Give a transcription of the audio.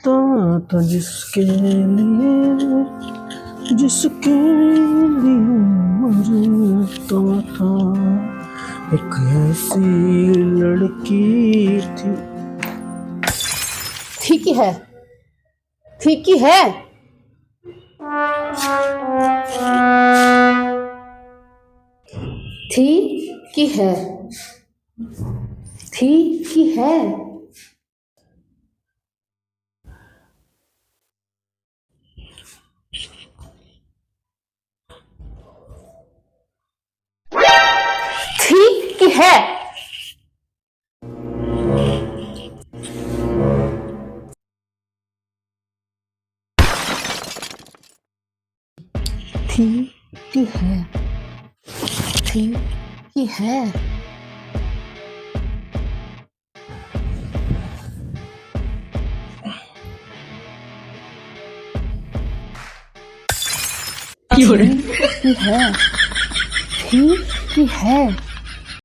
मरता था जिसके लिए मरता था, एक ऐसी लड़की थी। ठीक ही है, ठीक ही है। ठीक ही है, ठीक ही है। ठीक ही है। ठीक ही है, ठीक ही है। ठीक ही है, ठीक ही है।